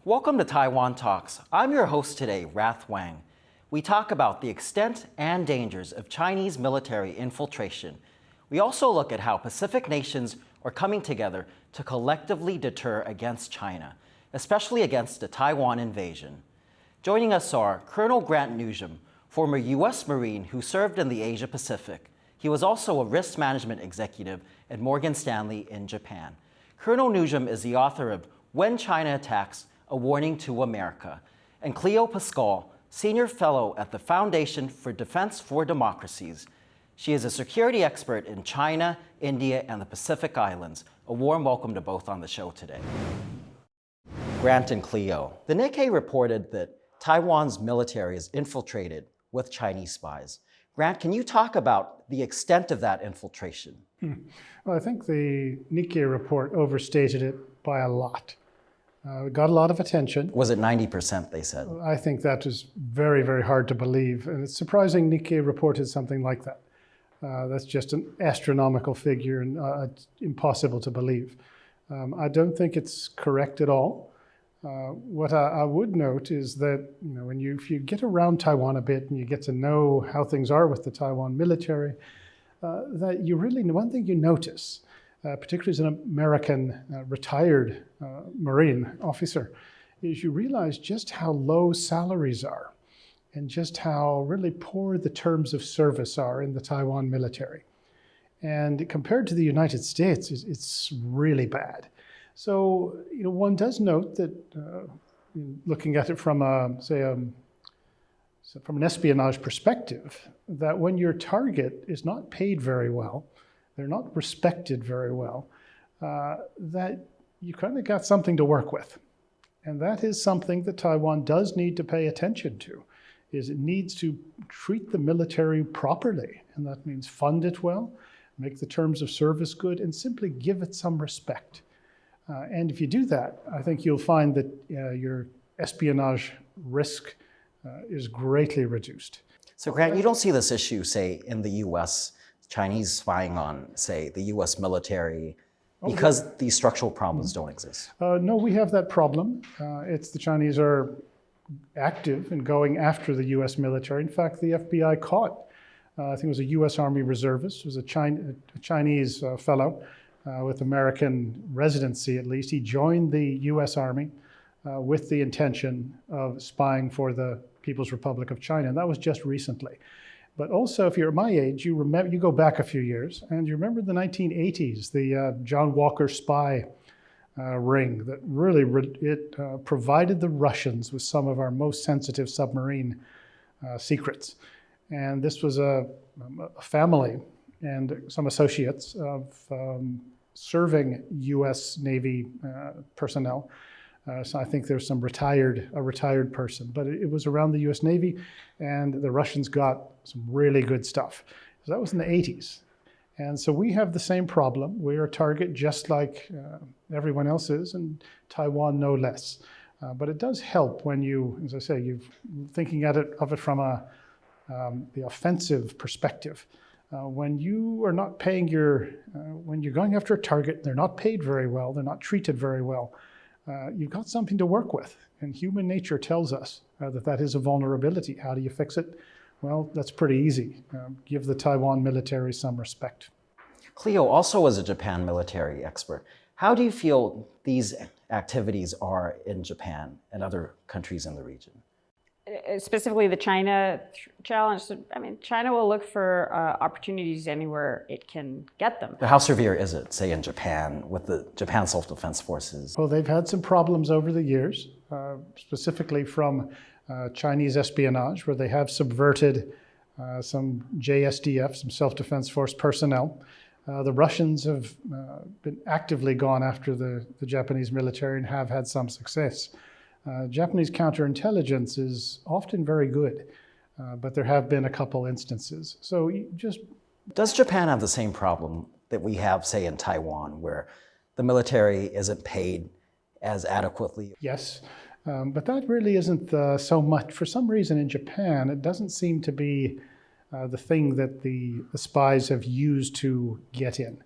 Welcome to Taiwan Talks. I'm your host today, Rath Wang. We talk about the extent and dangers of Chinese military infiltration. We also look at how Pacific nations are coming together to collectively deter against China, especially against the Taiwan invasion. Joining us are Colonel Grant Newsham, former U.S. Marine who served in the Asia-Pacific. He was also a risk management executive at Morgan Stanley in Japan. Colonel Newsham is the author of When China Attacks, A Warning to America, and Cleo Pascal, Senior Fellow at the Foundation for Defense of Democracies. She is a security expert in China, India, and the Pacific Islands. A warm welcome to both on the show today. Grant and Cleo. The Nikkei reported that Taiwan's military is infiltrated with Chinese spies. Grant, can you talk about the extent of that infiltration? Well, I think the Nikkei report overstated it by a lot. It got a lot of attention. Was it 90%, they said? I think that is very, very hard to believe. And it's surprising Nikkei reported something like that. That's just an astronomical figure and it's impossible to believe. I don't think it's correct at all. What I would note is that if you get around Taiwan a bit and you get to know how things are with the Taiwan military, that you really, one thing you notice, particularly as an American retired Marine officer, is you realize just how low salaries are and just how really poor the terms of service are in the Taiwan military. And compared to the United States, it's really bad. So, one does note that looking at it from from an espionage perspective, that when your target is not paid very well, they're not respected very well, that you kind of got something to work with. And that is something that Taiwan does need to pay attention to, is it needs to treat the military properly. And that means fund it well, make the terms of service good, and simply give it some respect. And if you do that, I think you'll find that your espionage risk is greatly reduced. So Grant, you don't see this issue, say, in the U.S., Chinese spying on, say, the U.S. military, because these structural problems don't exist? No, we have that problem. The Chinese are active in going after the U.S. military. In fact, the FBI caught, I think it was a U.S. Army reservist, it was a Chinese fellow with American residency at least. He joined the U.S. Army with the intention of spying for the People's Republic of China, and that was just recently. But also, if you're my age, you go back a few years, and you remember the 1980s, the John Walker spy ring that really provided the Russians with some of our most sensitive submarine secrets. And this was a family and some associates of serving U.S. Navy personnel. So I think there's a retired person, but it was around the U.S. Navy, and the Russians got some really good stuff. So that was in the 80s. And so we have the same problem. We're a target just like everyone else is, and Taiwan no less. But it does help when you, as I say, you're thinking of it from the offensive perspective. When you are not paying when you're going after a target, they're not paid very well, they're not treated very well, you've got something to work with. And human nature tells us that is a vulnerability. How do you fix it? Well, that's pretty easy. Give the Taiwan military some respect. Cleo also was a Japan military expert. How do you feel these activities are in Japan and other countries in the region? Specifically the China challenge, I mean, China will look for opportunities anywhere it can get them. But how severe is it, say, in Japan with the Japan Self-Defense Forces? Well, they've had some problems over the years, specifically from Chinese espionage, where they have subverted some JSDF, some self-defense force personnel. The Russians have been actively gone after the Japanese military and have had some success. Japanese counterintelligence is often very good, but there have been a couple instances. So Does Japan have the same problem that we have, say, in Taiwan, where the military isn't paid as adequately? Yes, but that really isn't so much. For some reason in Japan, it doesn't seem to be the thing that the spies have used to get in.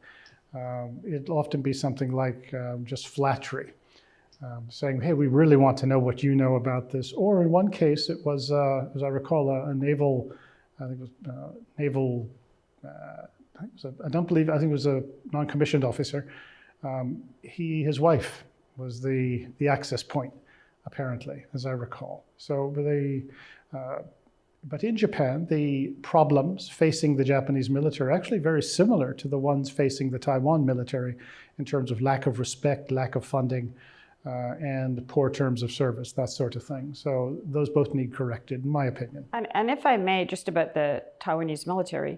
It'll often be something like just flattery. saying, hey, we really want to know what you know about this. Or in one case, it was, as I recall, a naval, I think it was naval, I think it was a non-commissioned officer. His wife was the access point, apparently, as I recall. So but in Japan, the problems facing the Japanese military are actually very similar to the ones facing the Taiwan military in terms of lack of respect, lack of funding, and poor terms of service, that sort of thing. So those both need corrected, in my opinion. And if I may, just about the Taiwanese military,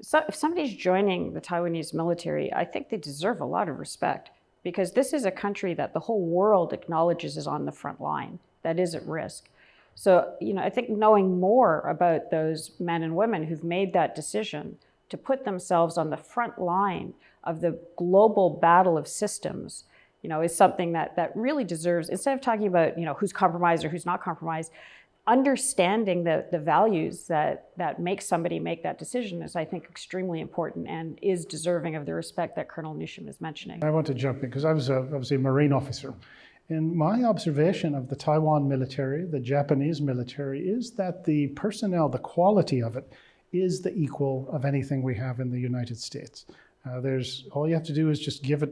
so if somebody's joining the Taiwanese military, I think they deserve a lot of respect, because this is a country that the whole world acknowledges is on the front line, that is at risk. So, I think knowing more about those men and women who've made that decision to put themselves on the front line of the global battle of systems, is something that really deserves, instead of talking about, who's compromised or who's not compromised, understanding the values that make somebody make that decision is, I think, extremely important and is deserving of the respect that Colonel Newsham is mentioning. I want to jump in because I was obviously a Marine officer. And my observation of the Taiwan military, the Japanese military, is that the personnel, the quality of it, is the equal of anything we have in the United States. All you have to do is just give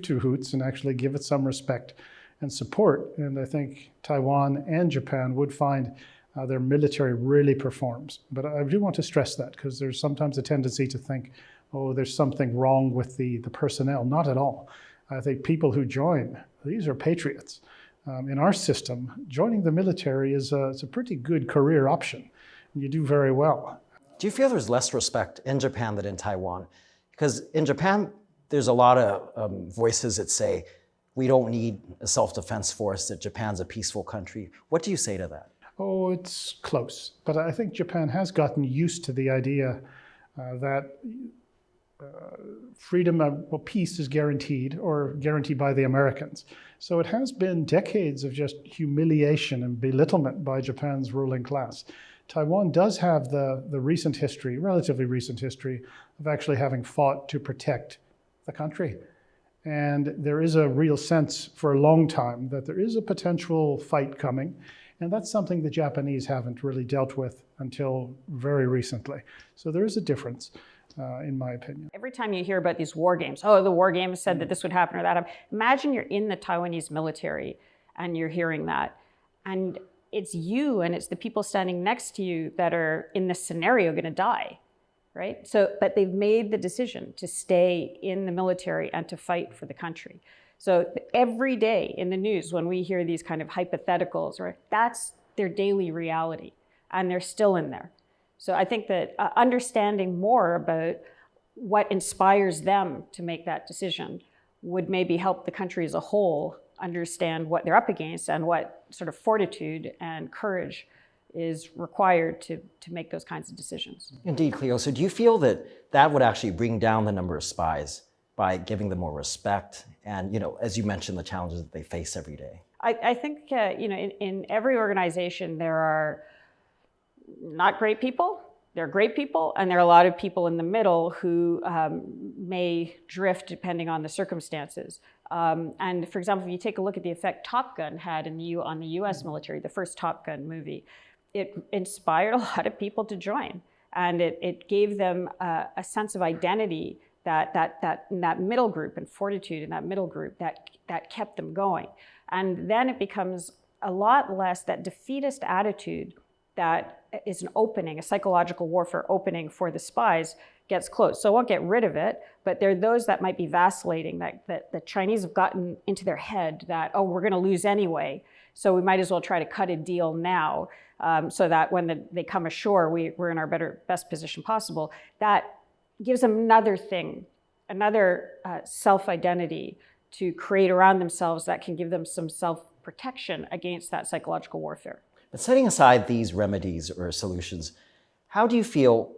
two hoots and actually give it some respect and support. And I think Taiwan and Japan would find their military really performs. But I do want to stress that, because there's sometimes a tendency to think, oh, there's something wrong with the personnel. Not at all. I think people who join, these are patriots. In our system, joining the military is a pretty good career option. And you do very well. Do you feel there's less respect in Japan than in Taiwan? Because in Japan, there's a lot of voices that say, we don't need a self-defense force, that Japan's a peaceful country. What do you say to that? Oh, it's close. But I think Japan has gotten used to the idea that freedom, peace is guaranteed, or guaranteed by the Americans. So it has been decades of just humiliation and belittlement by Japan's ruling class. Taiwan does have the recent history, relatively recent history, of actually having fought to protect the country. And there is a real sense for a long time that there is a potential fight coming. And that's something the Japanese haven't really dealt with until very recently. So there is a difference, in my opinion. Every time you hear about these war games, oh, the war games said that this would happen or that happened. Imagine you're in the Taiwanese military and you're hearing that. And it's you and it's the people standing next to you that are in this scenario going to die. Right? So, but they've made the decision to stay in the military and to fight for the country. So every day in the news, when we hear these kind of hypotheticals, right, that's their daily reality, and they're still in there. So I think that understanding more about what inspires them to make that decision would maybe help the country as a whole understand what they're up against and what sort of fortitude and courage is required to make those kinds of decisions. Indeed, Cleo. So do you feel that would actually bring down the number of spies by giving them more respect and, as you mentioned, the challenges that they face every day? I think, in every organization, there are not great people, there are great people, and there are a lot of people in the middle who may drift depending on the circumstances. And for example, if you take a look at the effect Top Gun had on the US military, the first Top Gun movie, it inspired a lot of people to join. And it gave them a sense of identity that in that middle group, and fortitude in that middle group that kept them going. And then it becomes a lot less that defeatist attitude that is an opening, a psychological warfare opening for the spies gets closed. So I won't get rid of it, but there are those that might be vacillating, that the Chinese have gotten into their head that, oh, we're going to lose anyway, so we might as well try to cut a deal now, so that when they come ashore, we're in our best position possible. That gives them another thing, another self-identity to create around themselves that can give them some self-protection against that psychological warfare. But setting aside these remedies or solutions, how do you feel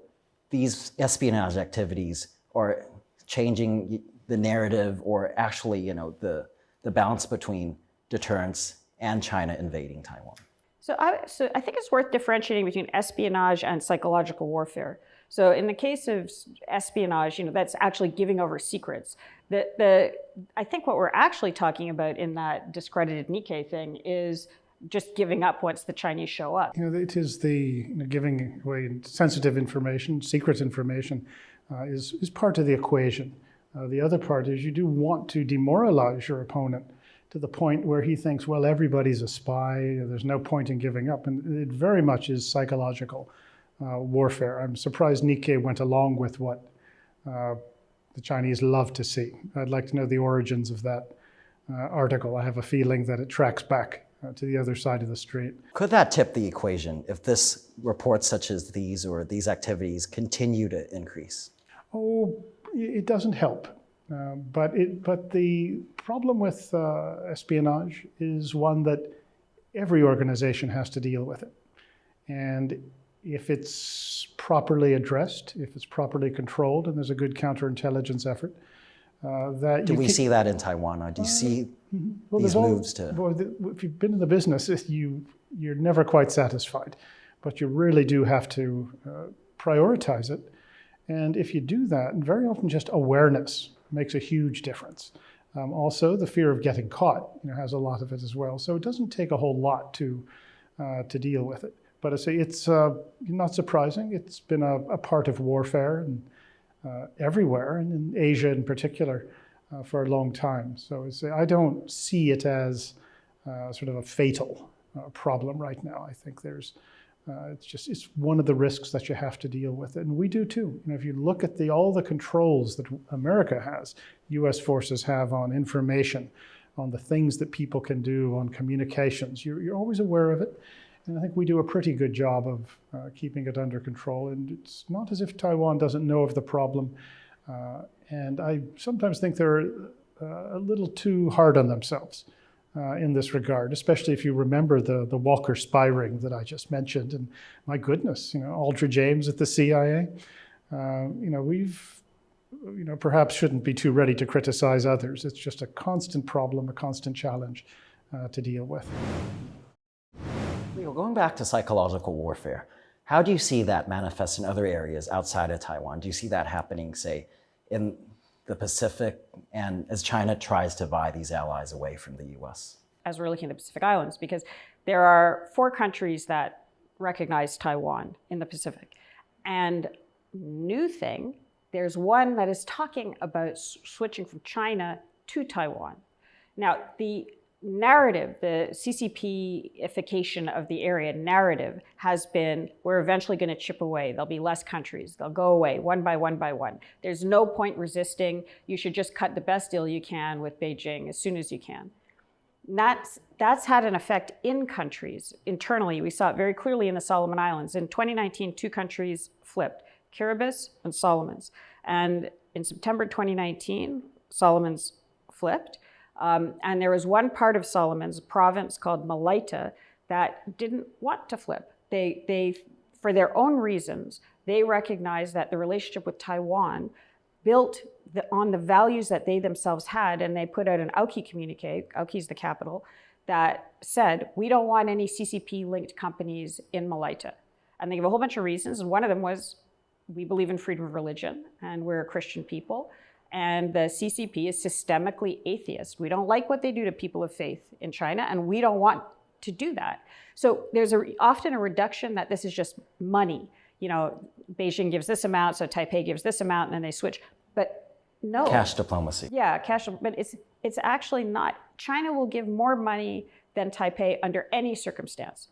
these espionage activities are changing the narrative, or actually, the balance between deterrence and China invading Taiwan? So I think it's worth differentiating between espionage and psychological warfare. So in the case of espionage, that's actually giving over secrets. I think what we're actually talking about in that discredited Nikkei thing is just giving up once the Chinese show up. It is the giving away sensitive information, secret information, is part of the equation. The other part is you do want to demoralize your opponent to the point where he thinks, well, everybody's a spy, there's no point in giving up. And it very much is psychological warfare. I'm surprised Nikkei went along with what the Chinese love to see. I'd like to know the origins of that article. I have a feeling that it tracks back to the other side of the street. Could that tip the equation if this reports such as these or these activities continue to increase? Oh, it doesn't help. But the problem with espionage is one that every organization has to deal with it. And if it's properly addressed, if it's properly controlled, and there's a good counterintelligence effort, do we see that in Taiwan? Or do you see these moves to? Well, if you've been in the business, you're never quite satisfied, but you really do have to prioritize it. And if you do that, and very often just awareness makes a huge difference. Also, the fear of getting caught has a lot of it as well. So it doesn't take a whole lot to deal with it. But I say it's not surprising. It's been a part of warfare and everywhere, and in Asia in particular, for a long time. So I don't see it as sort of a fatal problem right now. I think it's one of the risks that you have to deal with, and we do too. If you look at all the controls that America has, U.S. forces have on information, on the things that people can do, on communications, you're always aware of it. And I think we do a pretty good job of keeping it under control. And it's not as if Taiwan doesn't know of the problem. And I sometimes think they're a little too hard on themselves in this regard, especially if you remember the Walker spy ring that I just mentioned. And my goodness, Aldrich Ames at the CIA. We've perhaps shouldn't be too ready to criticize others. It's just a constant problem, a constant challenge to deal with. Going back to psychological warfare, how do you see that manifest in other areas outside of Taiwan? Do you see that happening, say, in the Pacific, and as China tries to buy these allies away from the US? As we're looking at the Pacific Islands, because there are 4 countries that recognize Taiwan in the Pacific. And new thing, there's one that is talking about switching from China to Taiwan. Now, the narrative, the CCP-ification of the area narrative has been, we're eventually going to chip away. There'll be less countries. They'll go away one by one by one. There's no point resisting. You should just cut the best deal you can with Beijing as soon as you can. That's had an effect in countries. Internally, we saw it very clearly in the Solomon Islands. In 2019, 2 countries flipped, Kiribati and Solomons. And in September 2019, Solomons flipped. And there was one part of Solomons, a province called Malaita, that didn't want to flip. They, for their own reasons, they recognized that the relationship with Taiwan built on the values that they themselves had, and they put out an Auki communique, Auki is the capital, that said, we don't want any CCP-linked companies in Malaita. And they gave a whole bunch of reasons, and one of them was, we believe in freedom of religion, and we're a Christian people. And the CCP is systemically atheist. We don't like what they do to people of faith in China, and we don't want to do that. So there's often a reduction that this is just money. Beijing gives this amount, so Taipei gives this amount, and then they switch. But no. Cash diplomacy. Yeah, cash, but it's actually not. China will give more money than Taipei under any circumstance,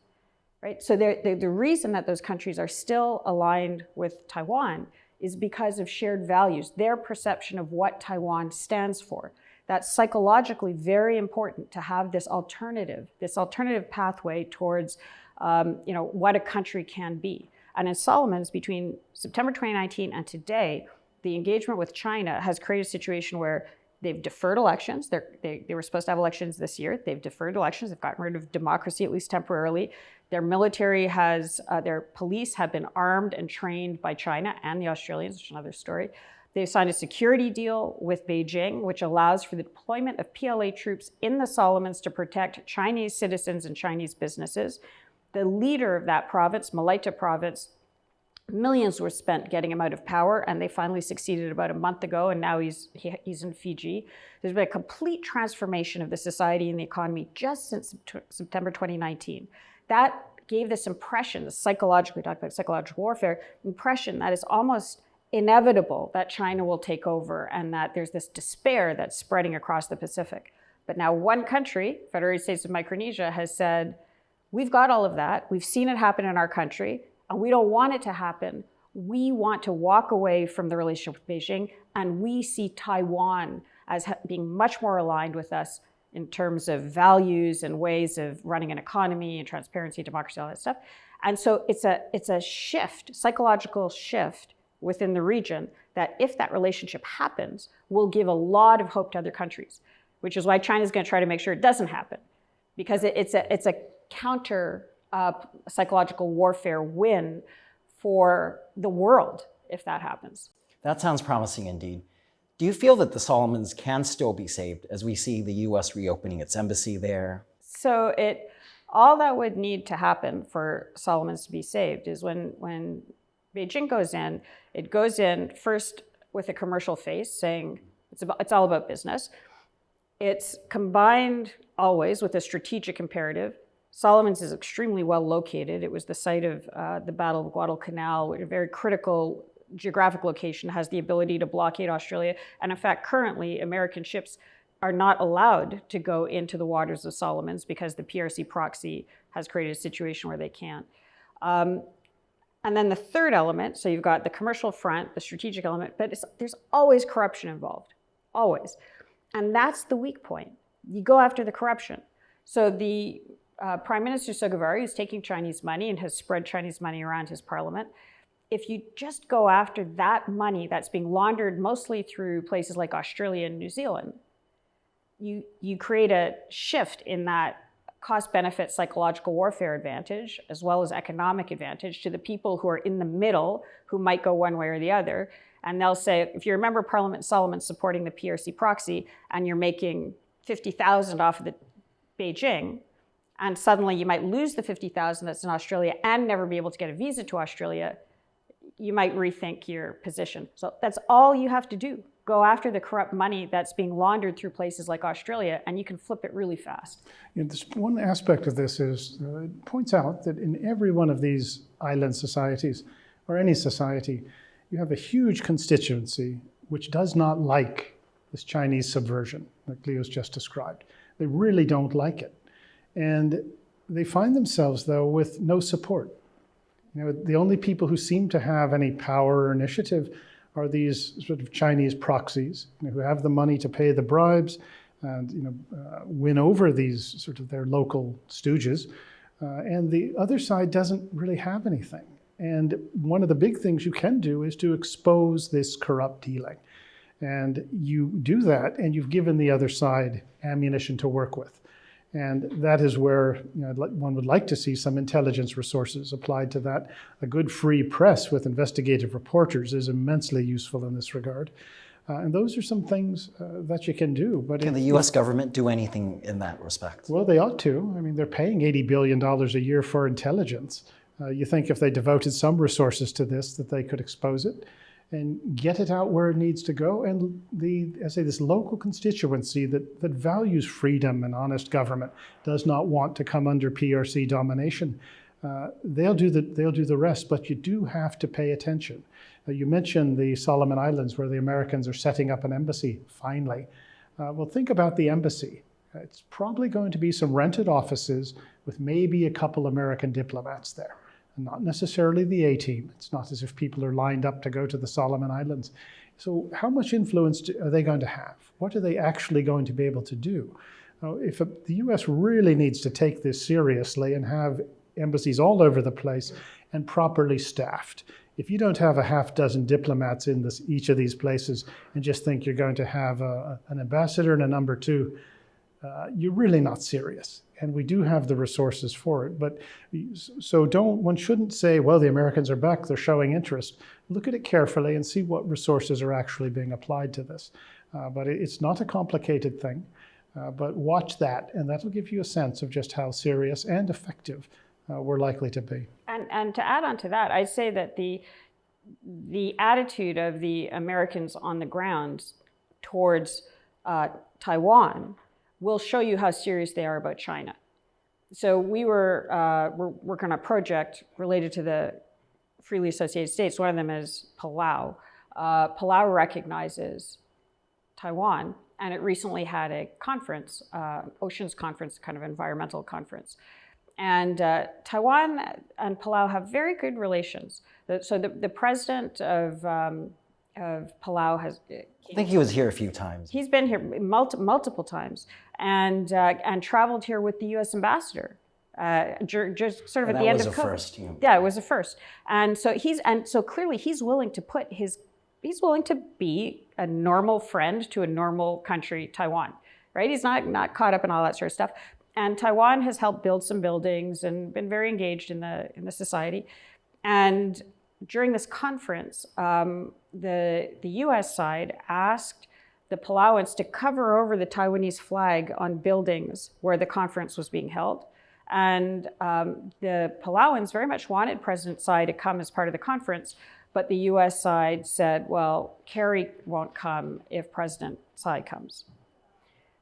right? So the reason that those countries are still aligned with Taiwan is because of shared values, their perception of what Taiwan stands for. That's psychologically very important to have this alternative pathway towards what a country can be. And in Solomons, between September 2019 and today, the engagement with China has created a situation where they've deferred elections. They were supposed to have elections this year. They've deferred elections. They've gotten rid of democracy, at least temporarily. Their military their police have been armed and trained by China and the Australians, which is another story. They've signed a security deal with Beijing, which allows for the deployment of PLA troops in the Solomons to protect Chinese citizens and Chinese businesses. The leader of that province, Malaita province, Millions were spent getting him out of power, and they finally succeeded about a month ago, and now he's in Fiji. There's been a complete transformation of the society and the economy just since September 2019. That gave this impression, the psychological warfare, impression that it's almost inevitable that China will take over and that there's this despair that's spreading across the Pacific. But now one country, Federated States of Micronesia, has said, we've got all of that, we've seen it happen in our country, and we don't want it to happen. We want to walk away from the relationship with Beijing, and we see Taiwan as being much more aligned with us in terms of values and ways of running an economy and transparency, democracy, all that stuff. And so it's a shift, psychological shift within the region that if that relationship happens, will give a lot of hope to other countries, which is why China's going to try to make sure it doesn't happen, because it's a counter psychological warfare win for the world if that happens. That sounds promising indeed. Do you feel that the Solomons can still be saved as we see the US reopening its embassy there? So all that would need to happen for Solomons to be saved is when Beijing goes in, it goes in first with a commercial face saying it's all about business. It's combined always with a strategic imperative. Solomons is extremely well located. It was the site of the Battle of Guadalcanal, a very critical geographic location, has the ability to blockade Australia. And in fact, currently, American ships are not allowed to go into the waters of Solomons because the PRC proxy has created a situation where they can't. And then the third element, so you've got the commercial front, the strategic element, but there's always corruption involved, always. And that's the weak point. You go after the corruption. So the Prime Minister Sogavare is taking Chinese money and has spread Chinese money around his parliament. If you just go after that money that's being laundered mostly through places like Australia and New Zealand, you create a shift in that cost-benefit psychological warfare advantage as well as economic advantage to the people who are in the middle who might go one way or the other. And they'll say, if you remember Parliament Solomon supporting the PRC proxy and you're making 50,000 off of the Beijing, and suddenly you might lose the 50,000 that's in Australia and never be able to get a visa to Australia, you might rethink your position. So that's all you have to do. Go after the corrupt money that's being laundered through places like Australia, and you can flip it really fast. One aspect of this is, it points out that in every one of these island societies, or any society, you have a huge constituency which does not like this Chinese subversion that Cleo's just described. They really don't like it. And they find themselves, though, with no support. The only people who seem to have any power or initiative are these sort of Chinese proxies, who have the money to pay the bribes and win over these sort of their local stooges. And the other side doesn't really have anything. And one of the big things you can do is to expose this corrupt dealing. And you do that, and you've given the other side ammunition to work with. And that is where one would like to see some intelligence resources applied to that. A good free press with investigative reporters is immensely useful in this regard. And those are some things that you can do. But can the US government do anything in that respect? Well, they ought to. I mean, they're paying $80 billion a year for intelligence. You think if they devoted some resources to this, that they could expose it and get it out where it needs to go. And this local constituency that values freedom and honest government does not want to come under PRC domination. They'll do the rest, but you do have to pay attention. You mentioned the Solomon Islands where the Americans are setting up an embassy, finally. Well, think about the embassy. It's probably going to be some rented offices with maybe a couple American diplomats there. Not necessarily the A-team. It's not as if people are lined up to go to the Solomon Islands. So how much influence are they going to have? What are they actually going to be able to do? If the US really needs to take this seriously and have embassies all over the place and properly staffed. If you don't have a half dozen diplomats in each of these places and just think you're going to have an ambassador and a number two, you're really not serious. And we do have the resources for it. But so one shouldn't say, well, the Americans are back, they're showing interest. Look at it carefully and see what resources are actually being applied to this. But it's not a complicated thing. But watch that, and that'll give you a sense of just how serious and effective we're likely to be. And to add on to that, I'd say that the attitude of the Americans on the ground towards Taiwan will show you how serious they are about China. So we're working on a project related to the freely associated states. One of them is Palau. Palau recognizes Taiwan, and it recently had a conference, oceans conference, kind of environmental conference. And Taiwan and Palau have very good relations. So the president of Palau has... I think he was here a few times. He's been here multiple times, and traveled here with the U.S. ambassador. Just sort of at the end of COVID. That was a first. Yeah, it was a first. And so clearly he's willing to be a normal friend to a normal country, Taiwan, right? He's not caught up in all that sort of stuff. And Taiwan has helped build some buildings and been very engaged in the society. And during this conference, the U.S. side asked the Palauans to cover over the Taiwanese flag on buildings where the conference was being held. And the Palauans very much wanted President Tsai to come as part of the conference, but the U.S. side said, well, Kerry won't come if President Tsai comes.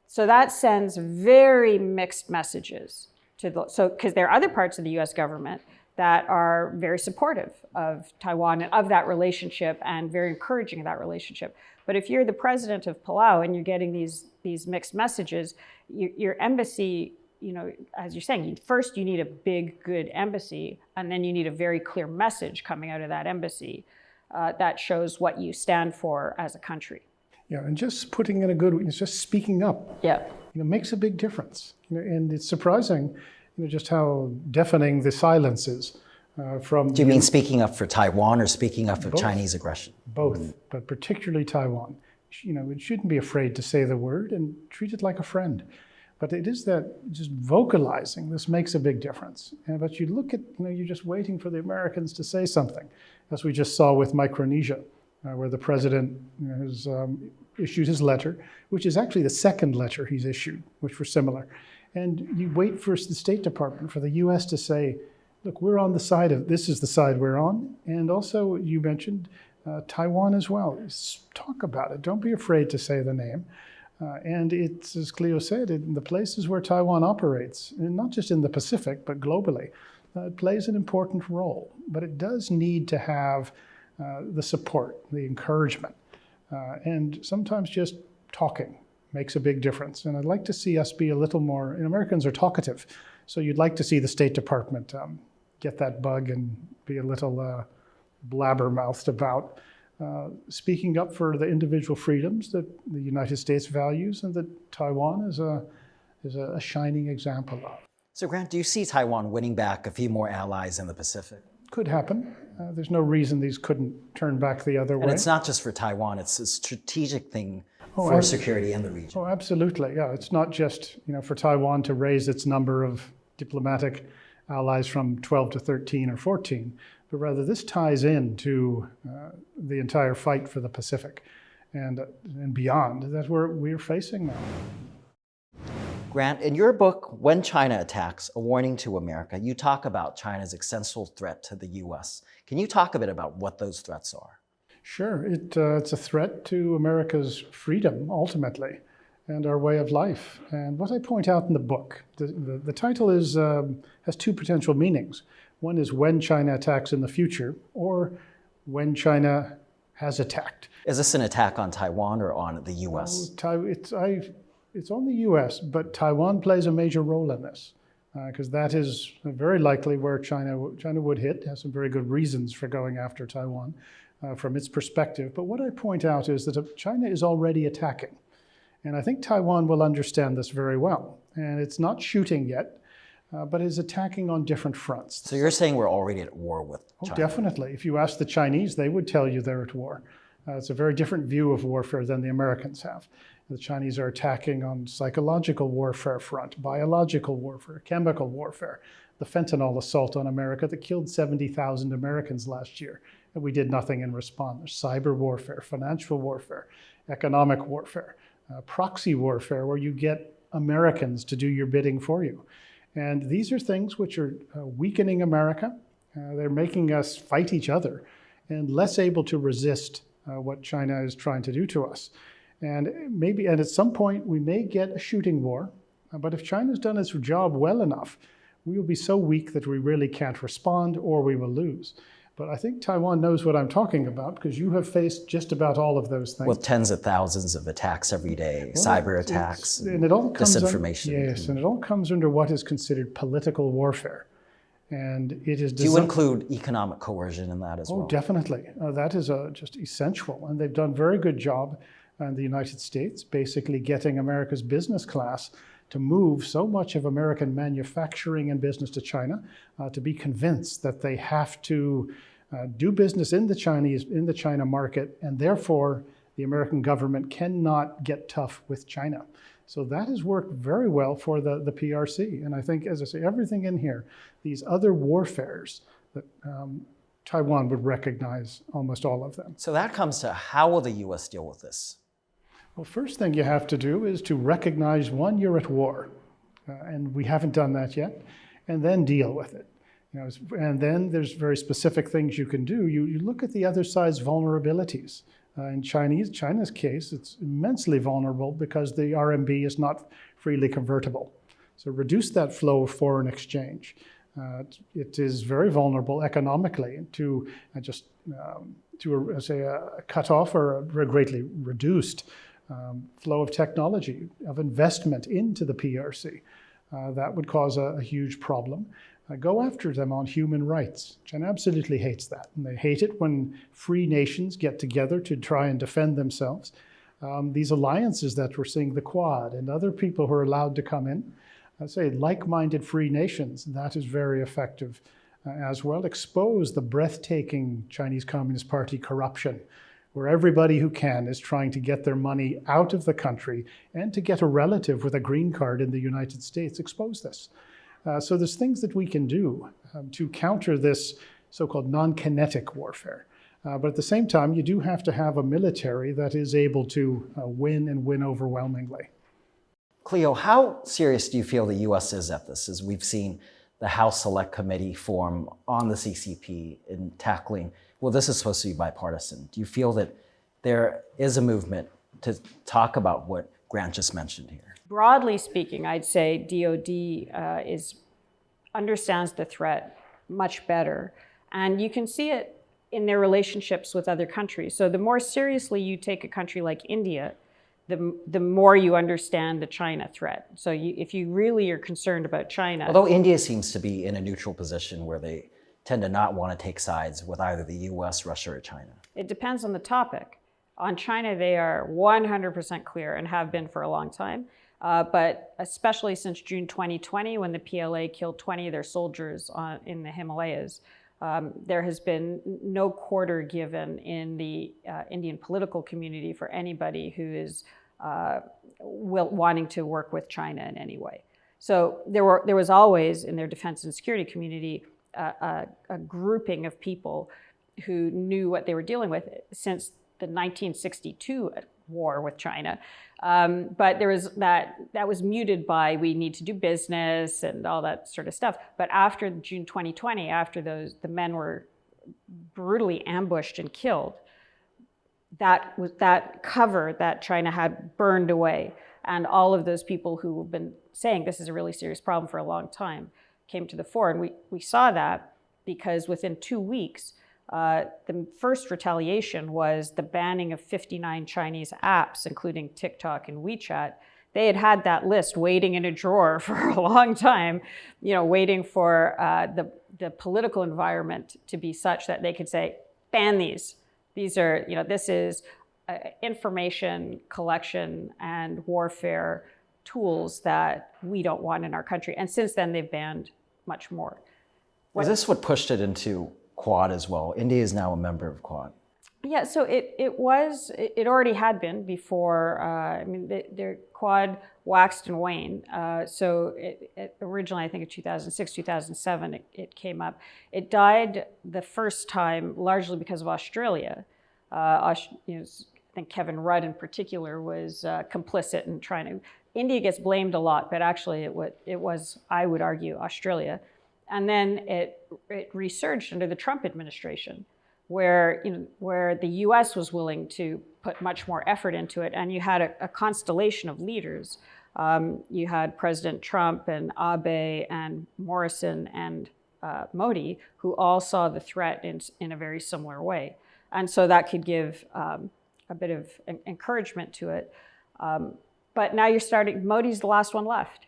So that sends very mixed messages because there are other parts of the U.S. government that are very supportive of Taiwan and of that relationship and very encouraging of that relationship. But if you're the president of Palau and you're getting these mixed messages, your embassy, as you're saying, first you need a big, good embassy, and then you need a very clear message coming out of that embassy that shows what you stand for as a country. Yeah, and just putting in just speaking up. Yeah, makes a big difference. And it's surprising, just how deafening the silence is from. Do you mean speaking up for Taiwan or speaking up for Chinese aggression? Both, but particularly Taiwan. It shouldn't be afraid to say the word and treat it like a friend. But it is that just vocalizing, this makes a big difference. But you look at, you're just waiting for the Americans to say something, as we just saw with Micronesia, where the president has issued his letter, which is actually the second letter he's issued, which were similar. And you wait for the State Department, for the U.S. to say, look, we're on the side of, this is the side we're on. And also, you mentioned Taiwan as well. Talk about it. Don't be afraid to say the name. And it's, as Cleo said, in the places where Taiwan operates, and not just in the Pacific, but globally, it plays an important role. But it does need to have the support, the encouragement. And sometimes just talking makes a big difference. And I'd like to see us be a little more, and Americans are talkative, so you'd like to see the State Department get that bug and be a little blabbermouthed about speaking up for the individual freedoms that the United States values and that Taiwan is a shining example of. So Grant, do you see Taiwan winning back a few more allies in the Pacific? Could happen. There's no reason these couldn't turn back the other way. And it's not just for Taiwan, it's a strategic thing for security in the region. Oh, absolutely. Yeah, it's not just for Taiwan to raise its number of diplomatic allies from 12 to 13 or 14, but rather this ties into the entire fight for the Pacific and beyond that we're facing now. Grant, in your book, When China Attacks, A Warning to America, you talk about China's existential threat to the U.S. Can you talk a bit about what those threats are? Sure. It's a threat to America's freedom, ultimately, and our way of life. And what I point out in the book, the title has two potential meanings. One is When China Attacks in the Future, or When China Has Attacked. Is this an attack on Taiwan or on the U.S.? It's on the U.S., but Taiwan plays a major role in this, because that is very likely where China would hit. It has some very good reasons for going after Taiwan from its perspective. But what I point out is that China is already attacking. And I think Taiwan will understand this very well. And it's not shooting yet, but is attacking on different fronts. So you're saying we're already at war with China? Oh, definitely. If you ask the Chinese, they would tell you they're at war. It's a very different view of warfare than the Americans have. The Chinese are attacking on psychological warfare front, biological warfare, chemical warfare, the fentanyl assault on America that killed 70,000 Americans last year, and we did nothing in response. There's cyber warfare, financial warfare, economic warfare, proxy warfare, where you get Americans to do your bidding for you. And these are things which are weakening America, They're making us fight each other and less able to resist what China is trying to do to us. And at some point we may get a shooting war, but if China's done its job well enough, we will be so weak that we really can't respond, or we will lose. But I think Taiwan knows what I'm talking about, because you have faced just about all of those things. With tens of thousands of attacks every day, cyber attacks, and it all comes disinformation. Yes, and it all comes under what is considered political warfare. And it is Do you include economic coercion in that as well? Oh, definitely. That is just essential. And they've done a very good job in the United States, basically getting America's business class to move so much of American manufacturing and business to China, to be convinced that they have to do business in the China market, and therefore the American government cannot get tough with China. So that has worked very well for the PRC. And I think, as I say, everything in here, these other warfares, that Taiwan would recognize almost all of them. So that comes to, how will the US deal with this? Well, first thing you have to do is to recognize, one, you're at war, and we haven't done that yet, and then deal with it. And then there's very specific things you can do. You look at the other side's vulnerabilities. In China's case, it's immensely vulnerable because the RMB is not freely convertible. So reduce that flow of foreign exchange. It is very vulnerable economically to a cutoff or a greatly reduced flow of technology, of investment into the PRC. That would cause a huge problem. Go after them on human rights. China absolutely hates that. And they hate it when free nations get together to try and defend themselves. These alliances that we're seeing, the Quad and other people who are allowed to come in, I'd say like-minded free nations, that is very effective as well. Expose the breathtaking Chinese Communist Party corruption, where everybody who can is trying to get their money out of the country and to get a relative with a green card in the United States. Expose this. So there's things that we can do to counter this so-called non-kinetic warfare. But at the same time, you do have to have a military that is able to win and win overwhelmingly. Cleo, how serious do you feel the US is at this, as we've seen the House Select Committee form on the CCP in tackling, well, this is supposed to be bipartisan. Do you feel that there is a movement to talk about what Grant just mentioned here? Broadly speaking, I'd say DOD understands the threat much better. And you can see it in their relationships with other countries. So the more seriously you take a country like India, the more you understand the China threat. So if you really are concerned about China. Although India seems to be in a neutral position where they tend to not want to take sides with either the US, Russia, or China. It depends on the topic. On China, they are 100% clear and have been for a long time. But especially since June 2020, when the PLA killed 20 of their soldiers in the Himalayas, there has been no quarter given in the Indian political community for anybody who is wanting to work with China in any way. So there was always, in their defense and security community, a grouping of people who knew what they were dealing with since the 1962 war with China. But there was that was muted by, we need to do business and all that sort of stuff. But after June 2020, after the men were brutally ambushed and killed, that cover that China had burned away. And all of those people who have been saying this is a really serious problem for a long time came to the fore. And we saw that because within 2 weeks, the first retaliation was the banning of 59 Chinese apps, including TikTok and WeChat. They had that list waiting in a drawer for a long time, waiting for the political environment to be such that they could say, ban these. These are, this is information collection and warfare tools that we don't want in our country. And since then, they've banned much more. Was this what pushed it into Quad as well? India is now a member of Quad. Yeah, so it already had been before. Their Quad waxed and waned. So originally, I think in 2006, 2007, it came up. It died the first time largely because of Australia. I think Kevin Rudd in particular was complicit in trying to. India gets blamed a lot, but actually it was, I would argue, Australia. And then it resurged under the Trump administration, where the U.S. was willing to put much more effort into it, and you had a constellation of leaders. You had President Trump and Abe and Morrison and Modi, who all saw the threat in a very similar way, and so that could give a bit of encouragement to it. But now Modi's the last one left,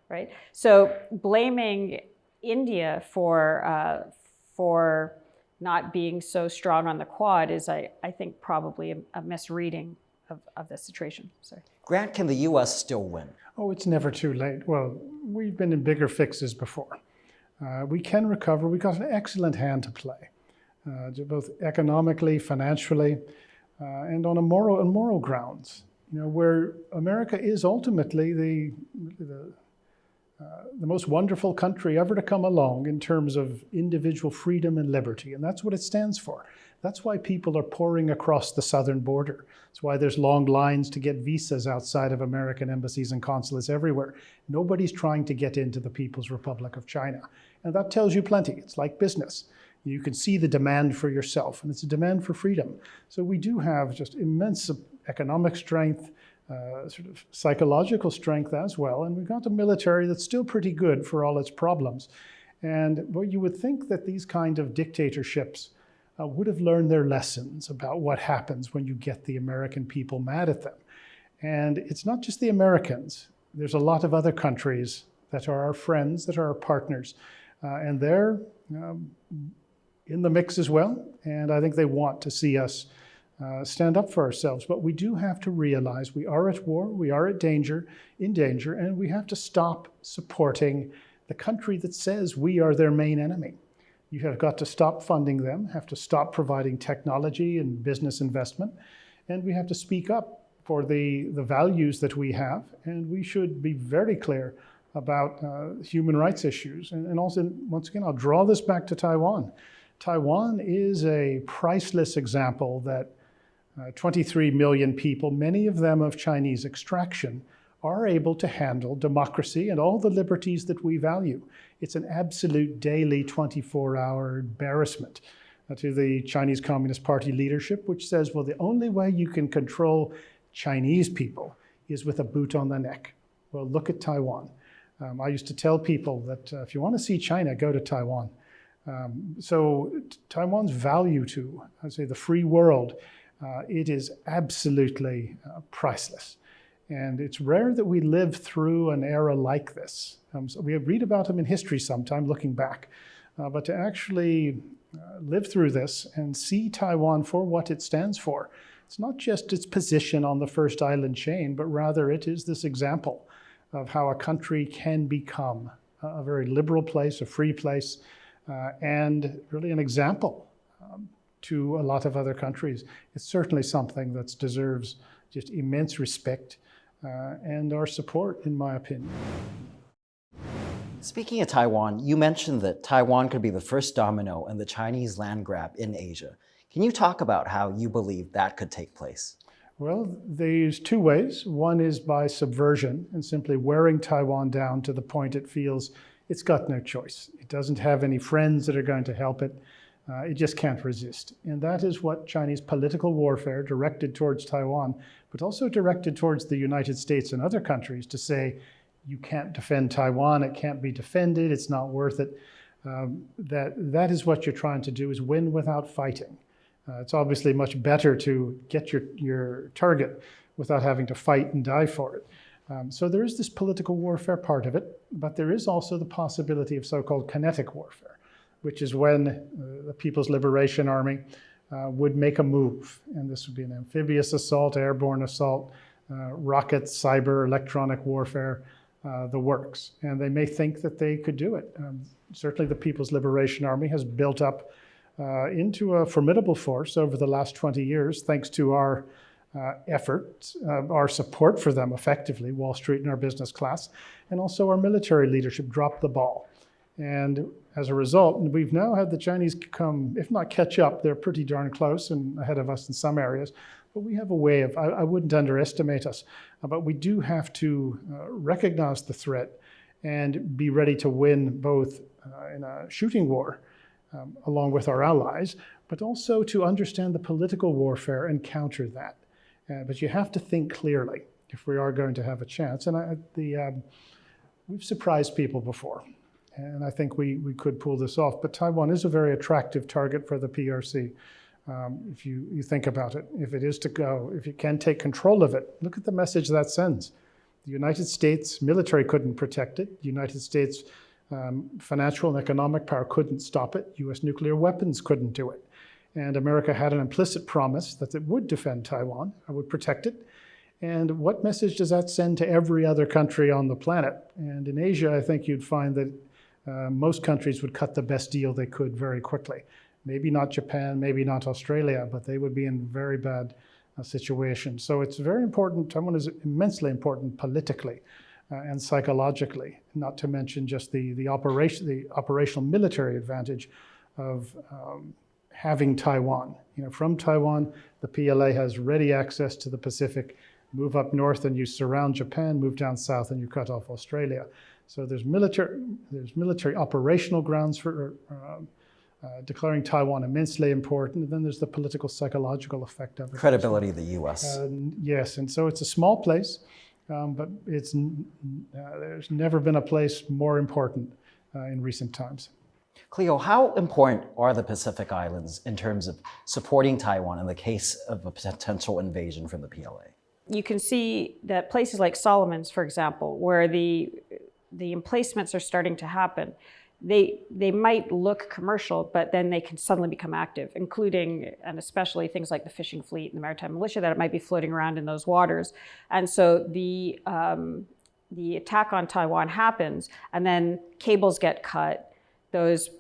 right? So blaming India for not being so strong on the Quad is, I think, probably a misreading of the situation. Sorry. Grant, can the U.S. still win? Oh, it's never too late. Well, we've been in bigger fixes before. We can recover. We've got an excellent hand to play, both economically, financially, and on moral grounds. Where America is ultimately the most wonderful country ever to come along in terms of individual freedom and liberty, and that's what it stands for. That's why people are pouring across the southern border. That's why there's long lines to get visas outside of American embassies and consulates everywhere. Nobody's trying to get into the People's Republic of China, and that tells you plenty. It's like business. You can see the demand for yourself, and it's a demand for freedom. So we do have just immense economic strength, sort of psychological strength as well, and we've got a military that's still pretty good for all its problems. And well, you would think that these kind of dictatorships would have learned their lessons about what happens when you get the American people mad at them. And it's not just the Americans. There's a lot of other countries that are our friends, that are our partners, and they're in the mix as well. And I think they want to see us stand up for ourselves. But we do have to realize we are at war, we are in danger, and we have to stop supporting the country that says we are their main enemy. You have got to stop funding them, have to stop providing technology and business investment, and we have to speak up for the values that we have, and we should be very clear about human rights issues. And also, once again, I'll draw this back to Taiwan. Taiwan is a priceless example that 23 million people, many of them of Chinese extraction, are able to handle democracy and all the liberties that we value. It's an absolute daily 24-hour embarrassment to the Chinese Communist Party leadership, which says, well, the only way you can control Chinese people is with a boot on the neck. Well, look at Taiwan. I used to tell people that if you want to see China, go to Taiwan. So Taiwan's value to, I'd say, the free world, it is absolutely priceless. And it's rare that we live through an era like this. So we read about them in history sometime, looking back. But to actually live through this and see Taiwan for what it stands for, it's not just its position on the first island chain, but rather it is this example of how a country can become a very liberal place, a free place, and really an example to a lot of other countries. It's certainly something that deserves just immense respect and our support, in my opinion. Speaking of Taiwan, you mentioned that Taiwan could be the first domino in the Chinese land grab in Asia. Can you talk about how you believe that could take place? Well, there's two ways. One is by subversion and simply wearing Taiwan down to the point it feels it's got no choice. It doesn't have any friends that are going to help it. It just can't resist. And that is what Chinese political warfare directed towards Taiwan, but also directed towards the United States and other countries to say, you can't defend Taiwan, it can't be defended, it's not worth it. That is what you're trying to do, is win without fighting. It's obviously much better to get your target without having to fight and die for it. So there is this political warfare part of it, but there is also the possibility of so-called kinetic warfare, which is when the People's Liberation Army would make a move. And this would be an amphibious assault, airborne assault, rockets, cyber, electronic warfare, the works. And they may think that they could do it. Certainly the People's Liberation Army has built up into a formidable force over the last 20 years, thanks to our efforts, our support for them effectively, Wall Street and our business class, and also our military leadership dropped the ball. And as a result, we've now had the Chinese come, if not catch up, they're pretty darn close and ahead of us in some areas, but we have a way of, I wouldn't underestimate us, but we do have to recognize the threat and be ready to win both in a shooting war along with our allies, but also to understand the political warfare and counter that. But you have to think clearly if we are going to have a chance. And we've surprised people before, and I think we could pull this off. But Taiwan is a very attractive target for the PRC. If you think about it, if it is to go, if you can take control of it, look at the message that sends. The United States military couldn't protect it. The United States financial and economic power couldn't stop it. US nuclear weapons couldn't do it. And America had an implicit promise that it would defend Taiwan, would protect it. And what message does that send to every other country on the planet? And in Asia, I think you'd find that most countries would cut the best deal they could very quickly. Maybe not Japan, maybe not Australia, but they would be in very bad situation. So it's very important. Taiwan is immensely important politically and psychologically, not to mention just the operational military advantage of having Taiwan. From Taiwan, the PLA has ready access to the Pacific. Move up north and you surround Japan, move down south and you cut off Australia. So there's military operational grounds for declaring Taiwan immensely important. And then there's the political psychological effect of it. Credibility of the U.S. Yes, and so it's a small place, but there's never been a place more important in recent times. Cleo, how important are the Pacific Islands in terms of supporting Taiwan in the case of a potential invasion from the PLA? You can see that places like Solomon's, for example, where the emplacements are starting to happen, they might look commercial, but then they can suddenly become active, including and especially things like the fishing fleet and the maritime militia that might be floating around in those waters. And so the attack on Taiwan happens, and then cables get cut. Those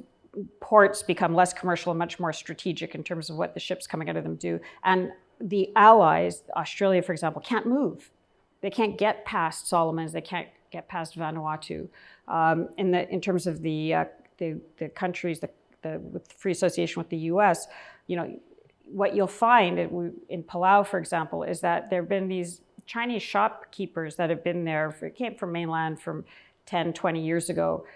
ports become less commercial and much more strategic in terms of what the ships coming out of them do. And the allies, Australia, for example, can't move. They can't get past Solomon's. They can't get past Vanuatu. In terms of the countries with free association with the U.S., what you'll find in Palau, for example, is that there have been these Chinese shopkeepers that have been there, came from mainland from 10, 20 years ago,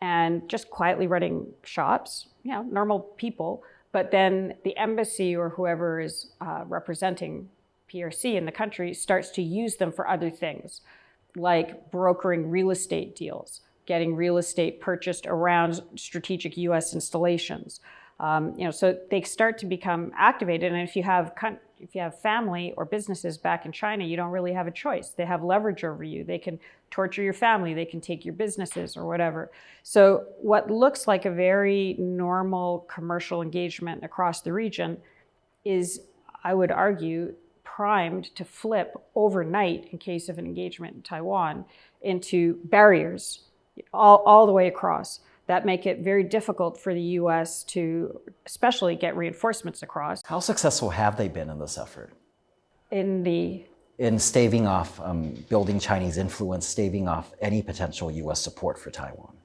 and just quietly running shops, normal people. But then the embassy or whoever is representing PRC in the country starts to use them for other things, like brokering real estate deals, getting real estate purchased around strategic U.S. installations. So they start to become activated. And if you have family or businesses back in China, you don't really have a choice. They have leverage over you. They can torture your family. They can take your businesses or whatever. So what looks like a very normal commercial engagement across the region is, I would argue, primed to flip overnight in case of an engagement in Taiwan into barriers all the way across that make it very difficult for the U.S. to especially get reinforcements across. How successful have they been in this effort? In staving off, building Chinese influence, staving off any potential U.S. support for Taiwan?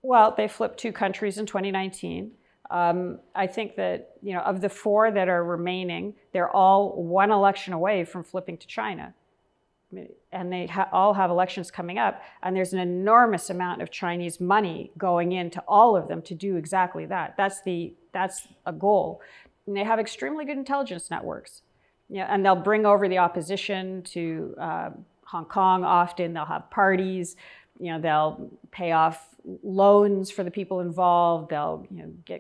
Well, they flipped 2 countries in 2019. I think that, of the 4 that are remaining, they're all 1 election away from flipping to China. And they all have elections coming up, and there's an enormous amount of Chinese money going into all of them to do exactly that. That's a goal. And they have extremely good intelligence networks. And they'll bring over the opposition to Hong Kong often. They'll have parties. They'll pay off loans for the people involved. They'll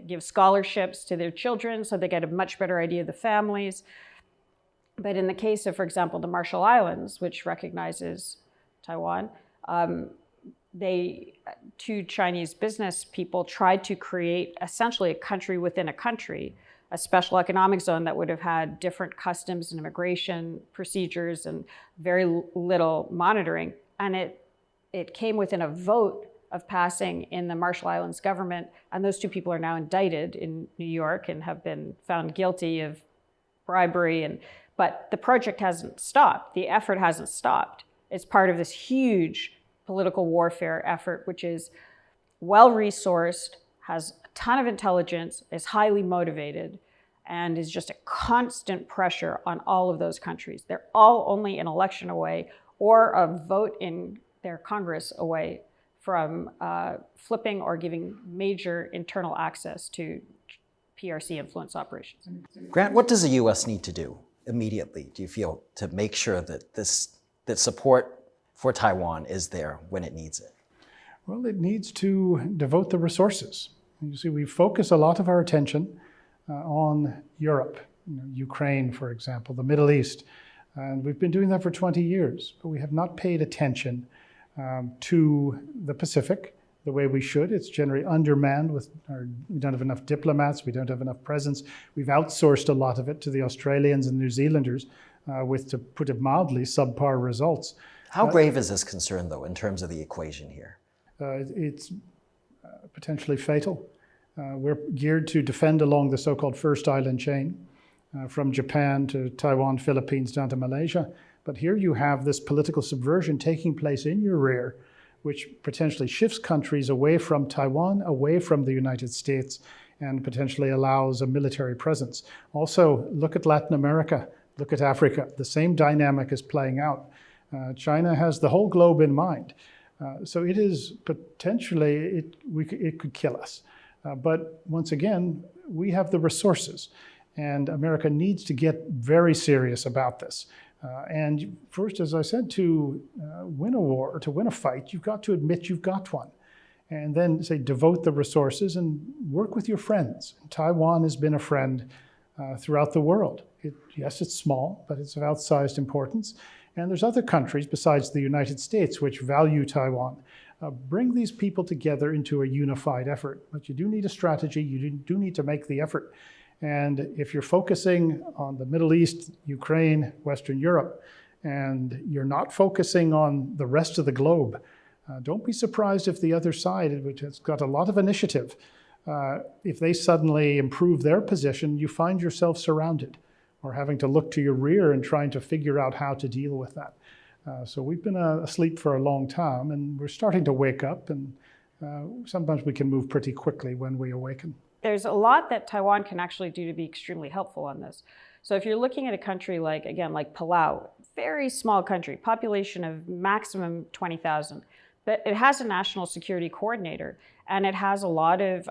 give scholarships to their children so they get a much better idea of the families. But in the case of, for example, the Marshall Islands, which recognizes Taiwan, 2 Chinese business people tried to create essentially a country within a country, a special economic zone that would have had different customs and immigration procedures and very little monitoring. And it came within a vote of passing in the Marshall Islands government. And those 2 people are now indicted in New York and have been found guilty of bribery. But the project hasn't stopped. The effort hasn't stopped. It's part of this huge political warfare effort, which is well-resourced, has a ton of intelligence, is highly motivated, and is just a constant pressure on all of those countries. They're all only an election away or a vote in their Congress away from flipping or giving major internal access to PRC influence operations. Grant, what does the U.S. need to do immediately, do you feel, to make sure that that support for Taiwan is there when it needs it? Well, it needs to devote the resources. You see, we focus a lot of our attention on Europe, Ukraine, for example, the Middle East, and we've been doing that for 20 years, but we have not paid attention to the Pacific the way we should. It's generally undermanned we don't have enough diplomats, we don't have enough presence. We've outsourced a lot of it to the Australians and New Zealanders with, to put it mildly, subpar results. How grave is this concern, though, in terms of the equation here? It's potentially fatal. We're geared to defend along the so-called first island chain, from Japan to Taiwan, Philippines, down to Malaysia. But here you have this political subversion taking place in your rear, which potentially shifts countries away from Taiwan, away from the United States, and potentially allows a military presence. Also, look at Latin America, look at Africa. The same dynamic is playing out. China has the whole globe in mind. So it is potentially, it could kill us. But once again, we have the resources, and America needs to get very serious about this. And first, as I said, to win a war, to win a fight, you've got to admit you've got one. And then say, devote the resources and work with your friends. Taiwan has been a friend throughout the world. Yes, it's small, but it's of outsized importance. And there's other countries besides the United States which value Taiwan. Bring these people together into a unified effort. But you do need a strategy, you do need to make the effort. And if you're focusing on the Middle East, Ukraine, Western Europe, and you're not focusing on the rest of the globe, don't be surprised if the other side, which has got a lot of initiative, if they suddenly improve their position, you find yourself surrounded or having to look to your rear and trying to figure out how to deal with that. So we've been asleep for a long time, and we're starting to wake up, and sometimes we can move pretty quickly when we awaken. There's a lot that Taiwan can actually do to be extremely helpful on this. So if you're looking at a country like, again, like Palau, very small country, population of maximum 20,000, but it has a national security coordinator, and it has a lot of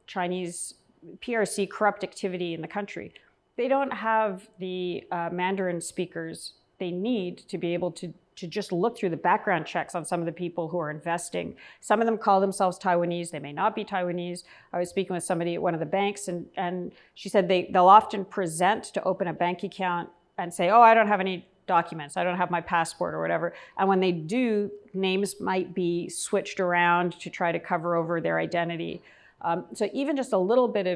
Chinese PRC corrupt activity in the country. They don't have the Mandarin speakers they need to be able to just look through the background checks on some of the people who are investing. Some of them call themselves Taiwanese. They may not be Taiwanese. I was speaking with somebody at one of the banks, and she said they'll often present to open a bank account and say, oh, I don't have any documents. I don't have my passport or whatever. And when they do, names might be switched around to try to cover over their identity. So even just a little bit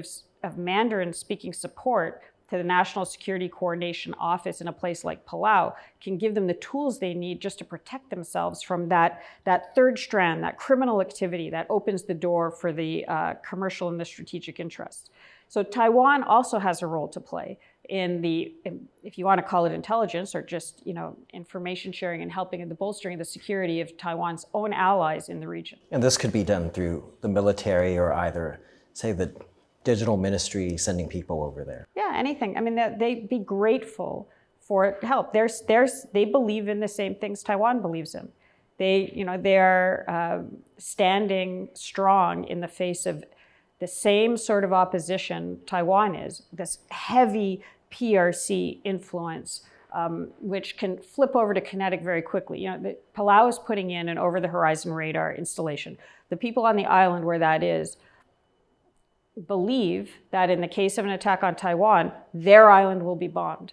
of Mandarin speaking support to the National Security Coordination Office in a place like Palau can give them the tools they need just to protect themselves from that third strand, that criminal activity that opens the door for the commercial and the strategic interests. So Taiwan also has a role to play in if you want to call it intelligence or just information sharing and helping in the bolstering the security of Taiwan's own allies in the region. And this could be done through the military or either, say, the digital ministry sending people over there. Yeah, anything. I mean, they'd be grateful for help. They believe in the same things Taiwan believes in. They're standing strong in the face of the same sort of opposition Taiwan is, this heavy PRC influence, which can flip over to kinetic very quickly. Palau is putting in an over-the-horizon radar installation. The people on the island where that is believe that in the case of an attack on Taiwan, their island will be bombed.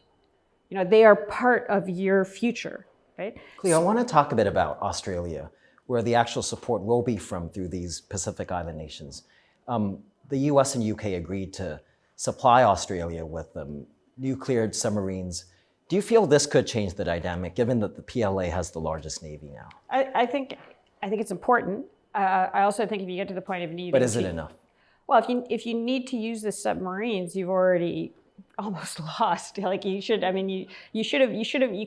They are part of your future, right? Cleo, I want to talk a bit about Australia, where the actual support will be from through these Pacific Island nations. The US and UK agreed to supply Australia with nuclear submarines. Do you feel this could change the dynamic, given that the PLA has the largest navy now? I think it's important. I also think if you get to the point of needing, but is it enough? Well, if you need to use the submarines, you've already almost lost. Like you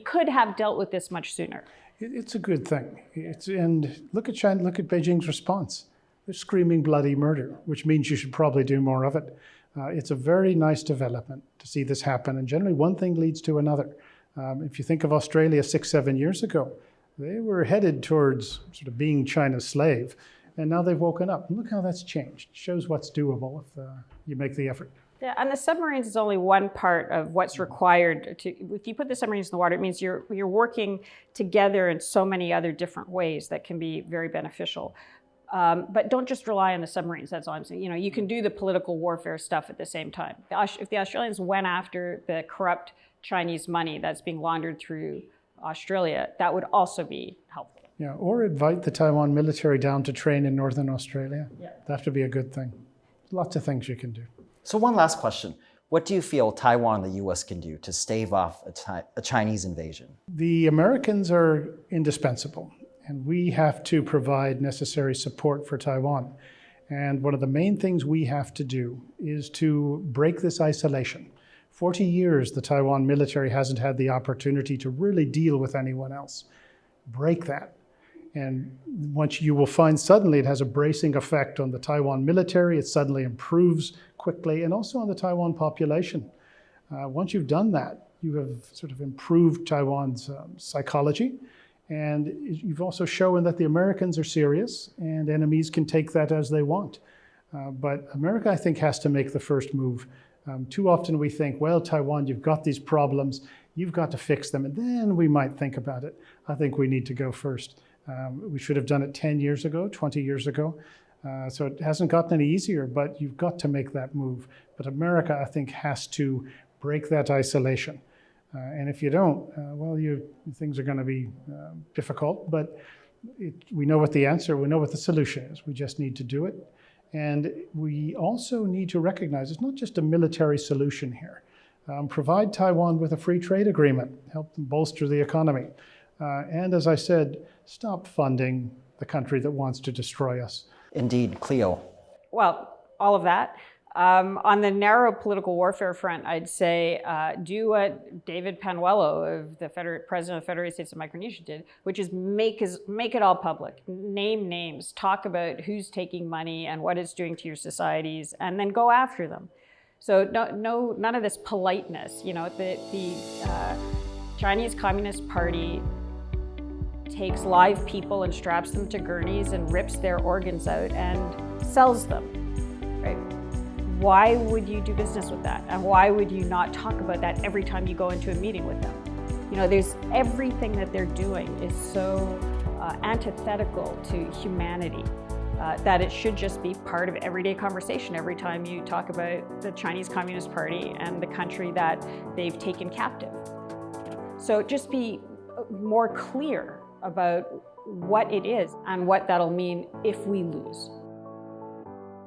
could have dealt with this much sooner. It's a good thing. And look at China. Look at Beijing's response. They're screaming bloody murder, which means you should probably do more of it. It's a very nice development to see this happen. And generally, one thing leads to another. If you think of Australia 6-7 years ago, They were headed towards sort of being China's slave, and now they've woken up. And look how that's changed. It shows what's doable if you make the effort. Yeah, and the submarines is only one part of what's required to. If you put the submarines in the water, it means you're working together in so many other different ways that can be very beneficial. But don't just rely on the submarines. That's all I'm saying. You can do the political warfare stuff at the same time. If the Australians went after the corrupt Chinese money that's being laundered through Australia, that would also be helpful. Yeah, or invite the Taiwan military down to train in Northern Australia. Yeah. That would be a good thing. Lots of things you can do. So one last question. What do you feel Taiwan and the US can do to stave off a Chinese invasion? The Americans are indispensable, and we have to provide necessary support for Taiwan. And one of the main things we have to do is to break this isolation. 40 years, the Taiwan military hasn't had the opportunity to really deal with anyone else. Break that. And once you will find suddenly it has a bracing effect on the Taiwan military, it suddenly improves quickly, and also on the Taiwan population. Once you've done that, you have sort of improved Taiwan's psychology, and you've also shown that the Americans are serious, and enemies can take that as they want. But America, I think, has to make the first move. Too often we think, well, Taiwan, you've got these problems, you've got to fix them, and then we might think about it. I think we need to go first. We should have done it 10 years ago, 20 years ago. So it hasn't gotten any easier, but you've got to make that move. But America, I think, has to break that isolation. And if you don't, well, things are going to be difficult, but we know what the answer, we know what the solution is. We just need to do it. And we also need to recognize it's not just a military solution here. Provide Taiwan with a free trade agreement, help them bolster the economy. And as I said, stop funding the country that wants to destroy us. Indeed, Cleo. Well, all of that. On the narrow political warfare front, I'd say do what David Panuelo, of the President of the Federated States of Micronesia, did, which is make it all public. Name names, talk about who's taking money and what it's doing to your societies, and then go after them. So none of this politeness. The Chinese Communist Party takes live people and straps them to gurneys and rips their organs out and sells them, right? Why would you do business with that? And why would you not talk about that every time you go into a meeting with them? There's everything that they're doing is so antithetical to humanity that it should just be part of everyday conversation every time you talk about the Chinese Communist Party and the country that they've taken captive. So just be more clear about what it is and what that'll mean if we lose.